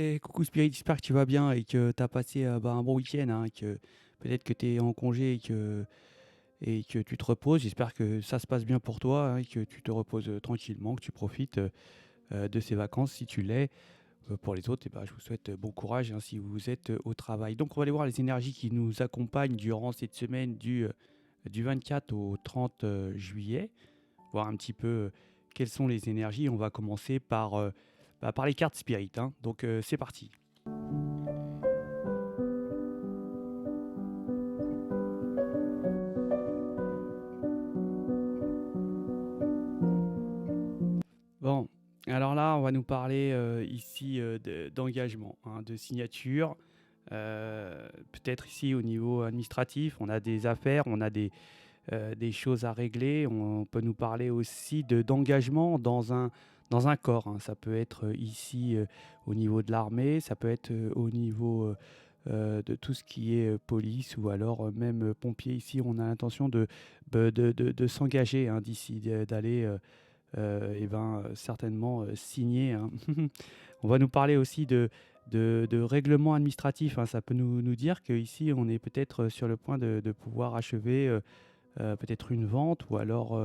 Et coucou Spirit, j'espère que tu vas bien et que tu as passé un bon week-end, hein, que peut-être que tu es en congé et que tu te reposes. J'espère que ça se passe bien pour toi, hein, et que tu te reposes tranquillement, que tu profites de ces vacances si tu l'es. Pour les autres, eh ben, je vous souhaite bon courage, hein, si vous êtes au travail. Donc on va aller voir les énergies qui nous accompagnent durant cette semaine du 24 au 30 juillet, voir un petit peu quelles sont les énergies. On va commencer par les cartes Spirit, hein. Donc c'est parti. Bon, alors là, on va nous parler ici d'engagement, hein, de signature. Peut-être ici au niveau administratif, on a des affaires, on a des choses à régler. On peut nous parler aussi d'engagement dans un corps, hein. Ça peut être ici au niveau de l'armée, ça peut être au niveau de tout ce qui est police ou alors même pompier. Ici, on a l'intention de s'engager, hein, d'ici, d'aller certainement signer, hein. On va nous parler aussi de règlement administratif, hein. Ça peut nous dire qu'ici, on est peut-être sur le point de pouvoir achever peut-être une vente ou alors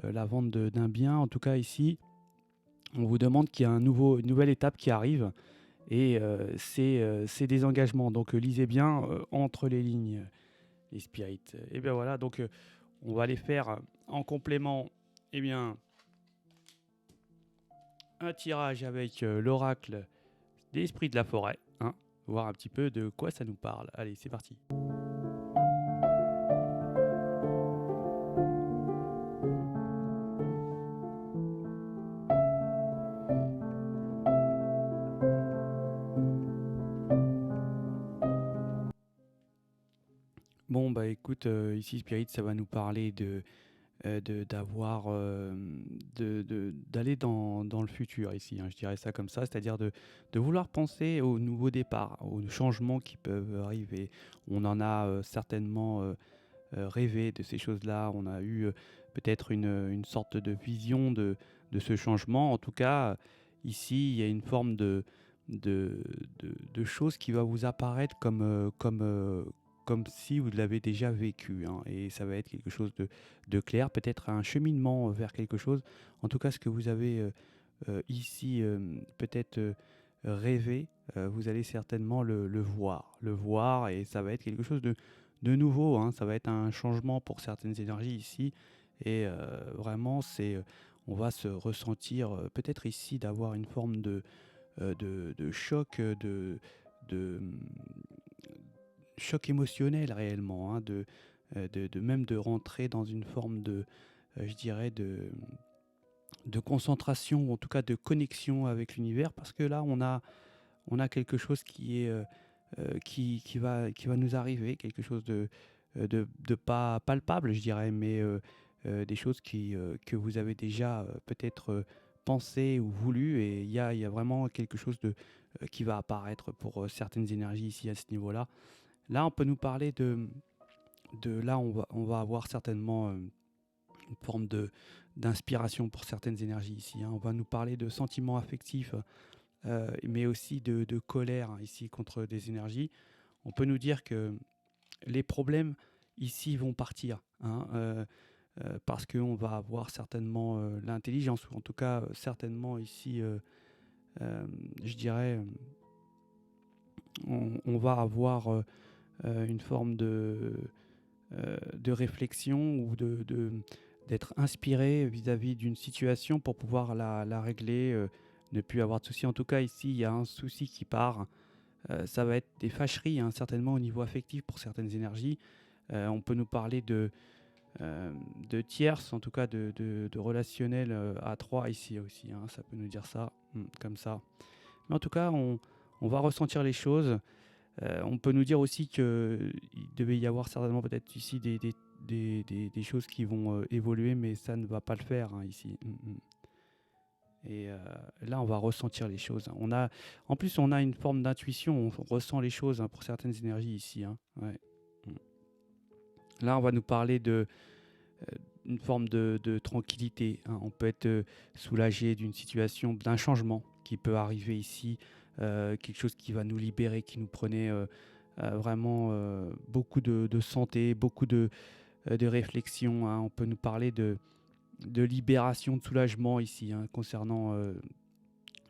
la vente d'un bien. En tout cas, ici, on vous demande qu'il y a une nouvelle étape qui arrive et c'est des engagements. Donc, lisez bien entre les lignes, les spirites. Et bien voilà, donc on va les faire en complément. Eh bien, un tirage avec l'oracle des esprits de la forêt, hein, voir un petit peu de quoi ça nous parle. Allez, c'est parti. Bon, bah écoute, ici Spirit, ça va nous parler d'avoir, d'aller dans le futur ici, hein, je dirais ça comme ça, c'est-à-dire de vouloir penser au nouveau départ, aux changements qui peuvent arriver. On en a certainement rêvé de ces choses-là, on a eu peut-être une sorte de vision de ce changement. En tout cas, ici, il y a une forme de, de chose qui va vous apparaître comme si vous l'avez déjà vécu, hein, et ça va être quelque chose de clair, peut-être un cheminement vers quelque chose. En tout cas, ce que vous avez ici peut-être rêvé, vous allez certainement le voir, et ça va être quelque chose de nouveau, hein. Ça va être un changement pour certaines énergies ici, et vraiment, on va se ressentir peut-être ici d'avoir une forme de choc, de choc émotionnel réellement, hein, même de rentrer dans une forme je dirais, de concentration, ou en tout cas de connexion avec l'univers, parce que là, on a quelque chose qui va nous arriver, quelque chose de pas palpable, je dirais, mais des choses que vous avez déjà peut-être pensé ou voulu, et il y a vraiment quelque chose qui va apparaître pour certaines énergies ici à ce niveau-là. Là, on peut nous parler là, on va avoir certainement une forme d'inspiration pour certaines énergies ici, hein. On va nous parler de sentiments affectifs, mais aussi de colère, hein, ici contre des énergies. On peut nous dire que les problèmes ici vont partir, hein, parce qu'on va avoir certainement l'intelligence, ou en tout cas certainement ici, je dirais, on va avoir une forme de réflexion ou d'être inspiré vis-à-vis d'une situation pour pouvoir la régler, ne plus avoir de soucis. En tout cas, ici, il y a un souci qui part. Ça va être des fâcheries, hein, certainement au niveau affectif pour certaines énergies. On peut nous parler de tierces, en tout cas de relationnel à trois ici aussi, hein, ça peut nous dire ça, comme ça. Mais en tout cas, on va ressentir les choses. On peut nous dire aussi qu'il devait y avoir certainement peut-être ici des choses qui vont évoluer, mais ça ne va pas le faire, hein, ici. Et là, on va ressentir les choses, hein. En plus, on a une forme d'intuition, on ressent les choses, hein, pour certaines énergies ici, hein. Ouais. Mm. Là, on va nous parler une forme de tranquillité, hein. On peut être soulagé d'une situation, d'un changement qui peut arriver ici quelque chose qui va nous libérer, qui nous prenait vraiment beaucoup de santé, beaucoup de réflexion, hein. On peut nous parler de libération, de soulagement ici, hein, concernant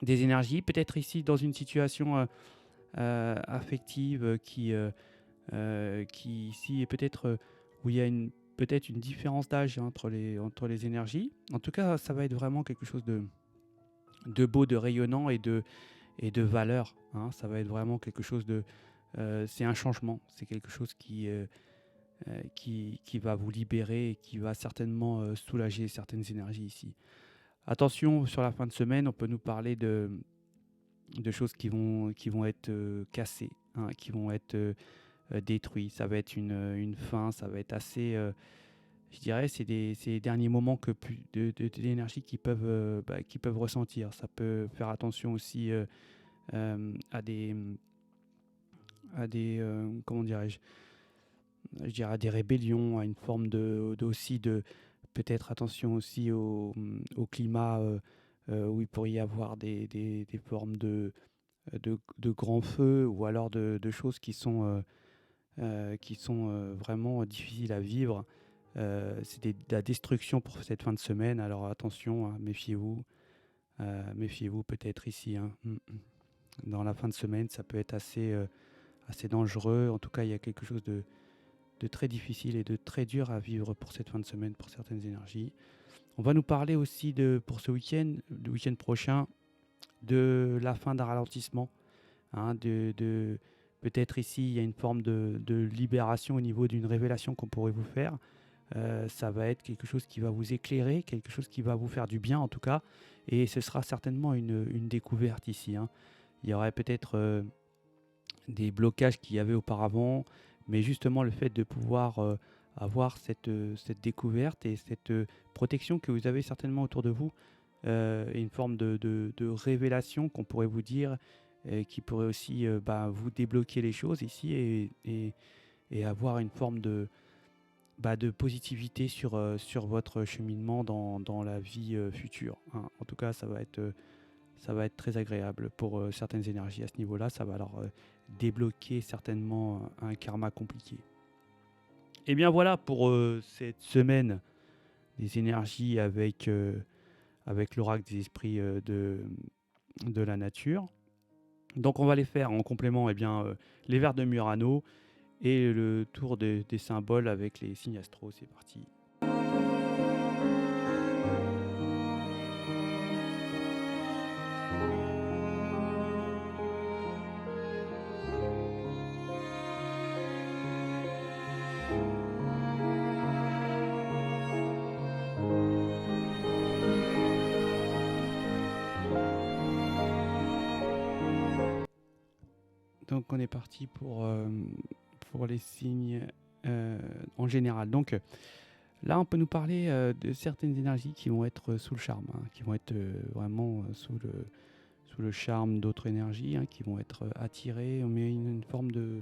des énergies. Peut-être ici dans une situation affective qui ici est peut-être où il y a peut-être une différence d'âge, hein, entre les énergies. En tout cas, ça va être vraiment quelque chose de beau, de rayonnant et de valeur, hein. Ça va être vraiment quelque chose de... c'est un changement, c'est quelque chose qui va vous libérer et qui va certainement soulager certaines énergies ici. Attention, sur la fin de semaine, on peut nous parler de choses qui vont être cassées, hein, qui vont être détruites. Ça va être une fin, ça va être assez... je dirais, c'est les derniers moments d'énergie qui peuvent ressentir. Ça peut faire attention aussi à des comment dirais-je, je dirais à des rébellions, à une forme aussi de peut-être attention aussi au climat où il pourrait y avoir des formes de grands feux ou alors de choses qui sont vraiment difficiles à vivre. C'est de la destruction pour cette fin de semaine, alors attention, hein, méfiez-vous. Méfiez-vous peut-être ici, hein. Dans la fin de semaine, ça peut être assez dangereux. En tout cas, il y a quelque chose de très difficile et de très dur à vivre pour cette fin de semaine, pour certaines énergies. On va nous parler aussi pour ce week-end, le week-end prochain, de la fin d'un ralentissement, hein, peut-être ici, il y a une forme de libération au niveau d'une révélation qu'on pourrait vous faire. Ça va être quelque chose qui va vous éclairer, quelque chose qui va vous faire du bien en tout cas, et ce sera certainement une découverte ici, hein. Il y aurait peut-être des blocages qu'il y avait auparavant, mais justement le fait de pouvoir avoir cette découverte et cette protection que vous avez certainement autour de vous, et une forme de révélation qu'on pourrait vous dire, qui pourrait aussi vous débloquer les choses ici et avoir une forme de positivité sur votre cheminement dans la vie future, hein. En tout cas, ça va être très agréable pour certaines énergies à ce niveau-là. Ça va leur débloquer certainement un karma compliqué. Et bien voilà pour cette semaine des énergies avec l'oracle des esprits de la nature. Donc on va les faire en complément les vers de Murano et le tour des symboles avec les signes astro. C'est parti. Donc on est parti pour les signes en général. Donc là, on peut nous parler de certaines énergies qui vont être sous le charme, hein, qui vont être vraiment sous le charme d'autres énergies, hein, qui vont être attirées. On met une forme de...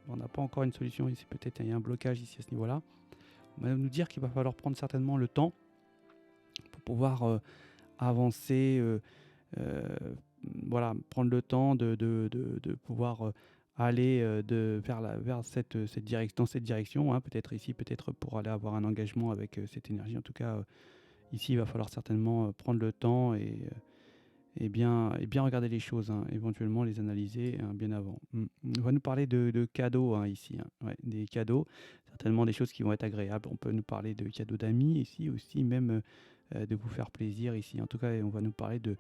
On n'a pas encore une solution ici, peut-être il y a un blocage ici à ce niveau-là. On va nous dire qu'il va falloir prendre certainement le temps pour pouvoir avancer, voilà, prendre le temps de pouvoir aller vers dans cette direction, hein, peut-être ici, peut-être pour aller avoir un engagement avec cette énergie. En tout cas, ici, il va falloir certainement prendre le temps et bien regarder les choses, hein, éventuellement les analyser bien avant. On va nous parler de cadeaux, hein, ici, hein. Ouais, des cadeaux, certainement des choses qui vont être agréables. On peut nous parler de cadeaux d'amis ici aussi, même de vous faire plaisir ici. En tout cas, on va nous parler de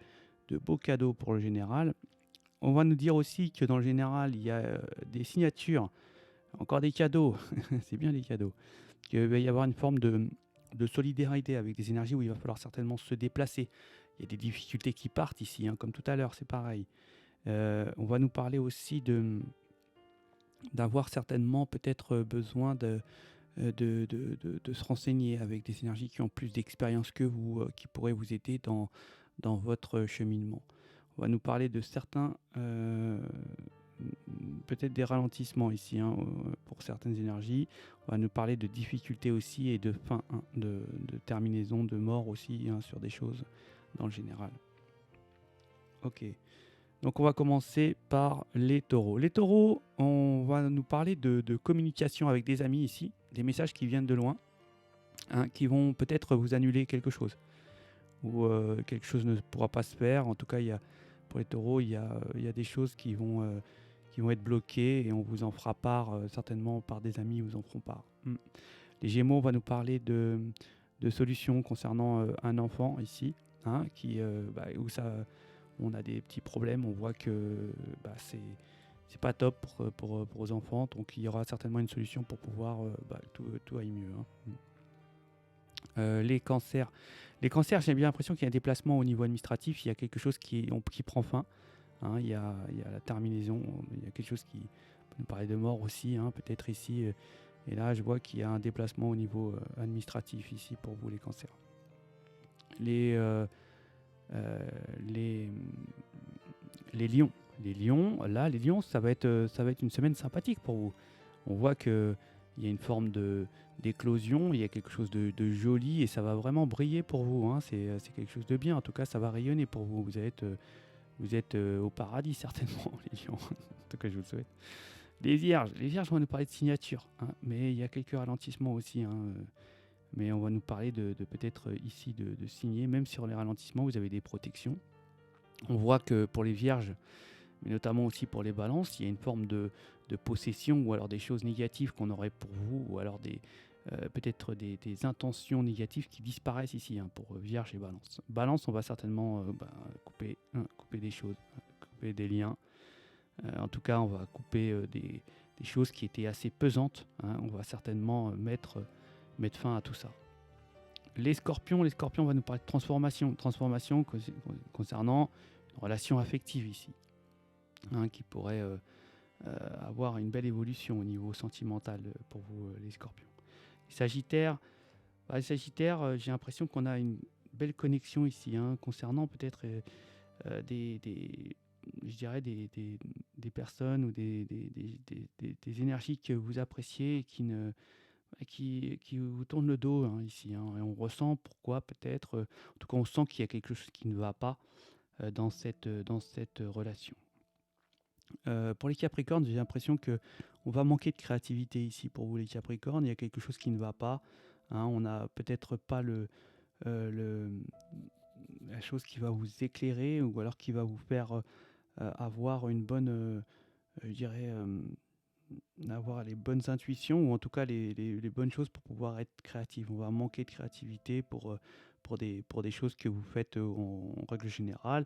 beaux cadeaux pour le général. On va nous dire aussi que dans le général, il y a des signatures, encore des cadeaux, c'est bien les cadeaux, qu'il va y avoir une forme de solidarité avec des énergies où il va falloir certainement se déplacer. Il y a des difficultés qui partent ici, hein, comme tout à l'heure, c'est pareil. On va nous parler aussi d'avoir certainement peut-être besoin de se renseigner avec des énergies qui ont plus d'expérience que vous, qui pourraient vous aider dans votre cheminement. On va nous parler de certains, peut-être des ralentissements ici, hein, pour certaines énergies. On va nous parler de difficultés aussi et de fin, hein, de terminaison, de mort aussi, hein, sur des choses dans le général. Ok. Donc on va commencer par les taureaux. Les taureaux, on va nous parler de communication avec des amis ici, des messages qui viennent de loin, hein, qui vont peut-être vous annuler quelque chose, ou quelque chose ne pourra pas se faire. En tout cas, pour les taureaux, il y a des choses qui vont être bloquées et on vous en fera part, certainement par des amis vous en feront part. Les gémeaux, on va nous parler de solutions concernant un enfant ici, hein, où on a des petits problèmes, on voit que c'est pas top pour aux enfants, donc il y aura certainement une solution pour pouvoir tout aille mieux. Les cancers. Les cancers, j'ai bien l'impression qu'il y a un déplacement au niveau administratif, il y a quelque chose qui prend fin. Hein, il y a la terminaison, il y a quelque chose qui peut nous parler de mort aussi, hein, peut-être ici. Et là, je vois qu'il y a un déplacement au niveau administratif ici pour vous, les cancers. Les, euh, euh, les, les lions. Les lions, ça va être une semaine sympathique pour vous. On voit qu'il y a une forme d'éclosion, il y a quelque chose de joli et ça va vraiment briller pour vous. Hein. C'est quelque chose de bien. En tout cas, ça va rayonner pour vous. Vous êtes au paradis certainement, les lions. En tout cas, je vous le souhaite. Les vierges, on va nous parler de signature, hein, mais il y a quelques ralentissements aussi. Hein, mais on va nous parler de peut-être ici de signer, même sur les ralentissements, vous avez des protections. On voit que pour les vierges, mais notamment aussi pour les balances, il y a une forme de possession ou alors des choses négatives qu'on aurait pour vous, ou alors peut-être des intentions négatives qui disparaissent ici, hein, pour vierge et balance. Balance, on va certainement couper des choses, couper des liens. En tout cas, on va couper des choses qui étaient assez pesantes. Hein. On va certainement mettre fin à tout ça. Les scorpions, on va nous parler de transformation. Transformation concernant une relation affective ici, hein, qui pourrait avoir une belle évolution au niveau sentimental pour vous, les scorpions. Les sagittaires, j'ai l'impression qu'on a une belle connexion ici, hein, concernant peut-être je dirais des personnes ou des énergies que vous appréciez et qui vous tournent le dos, hein, ici. Hein, et on ressent pourquoi peut-être, en tout cas on sent qu'il y a quelque chose qui ne va pas dans cette relation. Pour les Capricornes, j'ai l'impression que on va manquer de créativité ici pour vous, les Capricornes. Il y a quelque chose qui ne va pas. Hein, on n'a peut-être pas le, la chose qui va vous éclairer ou alors qui va vous faire avoir une bonne, je dirais, avoir les bonnes intuitions ou en tout cas les bonnes choses pour pouvoir être créatif. On va manquer de créativité pour des choses que vous faites en règle générale,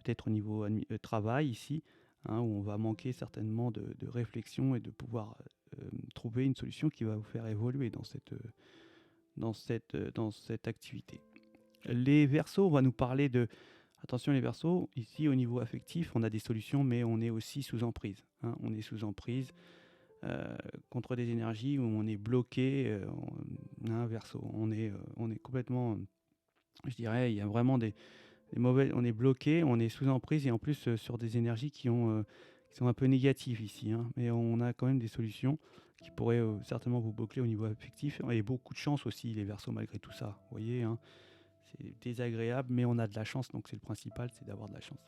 peut-être au niveau travail ici, hein, où on va manquer certainement de réflexion et de pouvoir trouver une solution qui va vous faire évoluer dans cette activité. Les Verseaux, on va nous parler de... Attention les Verseaux, ici au niveau affectif, on a des solutions, mais on est aussi sous emprise. Hein, on est sous emprise contre des énergies où on est bloqué. Un Verseau, on est complètement... je dirais, il y a vraiment des mauvais... On est bloqué, on est sous emprise et en plus sur des énergies qui sont un peu négatives ici. Hein, mais on a quand même des solutions qui pourraient certainement vous boucler au niveau affectif. Et beaucoup de chance aussi, les Verseaux, malgré tout ça. Vous voyez, hein, c'est désagréable, mais on a de la chance, donc c'est le principal, c'est d'avoir de la chance.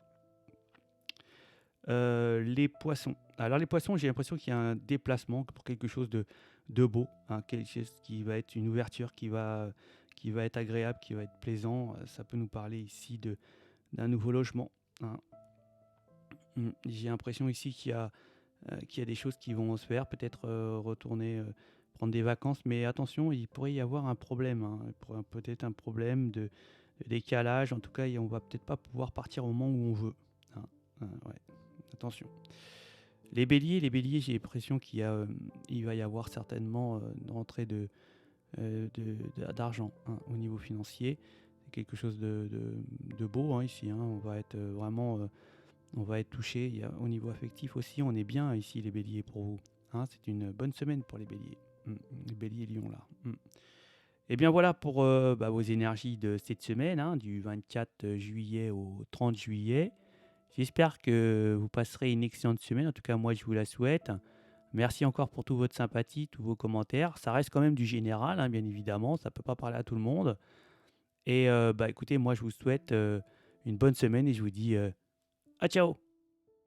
Les poissons. Alors les poissons, j'ai l'impression qu'il y a un déplacement pour quelque chose de beau, hein, quelque chose qui va être une ouverture, qui va être agréable, qui va être plaisant. Ça peut nous parler ici d'un nouveau logement. Hein. J'ai l'impression ici qu'il y a des choses qui vont se faire, peut-être retourner, prendre des vacances, mais attention, il pourrait y avoir un problème, hein, peut-être un problème de décalage, en tout cas, on va peut-être pas pouvoir partir au moment où on veut. Hein. Ouais. Attention. Les béliers, j'ai l'impression il va y avoir certainement une rentrée d'argent, hein, au niveau financier. C'est quelque chose de beau, hein, ici. Hein. On va être vraiment... on va être touché. Au niveau affectif aussi, on est bien ici, les béliers, pour vous. Hein, c'est une bonne semaine pour les béliers. Les béliers Lion, là. Et bien voilà pour vos énergies de cette semaine, hein, du 24 juillet au 30 juillet. J'espère que vous passerez une excellente semaine. En tout cas, moi, je vous la souhaite. Merci encore pour toute votre sympathie, tous vos commentaires. Ça reste quand même du général, hein, bien évidemment. Ça ne peut pas parler à tout le monde. Et écoutez, moi, je vous souhaite une bonne semaine et je vous dis à ciao.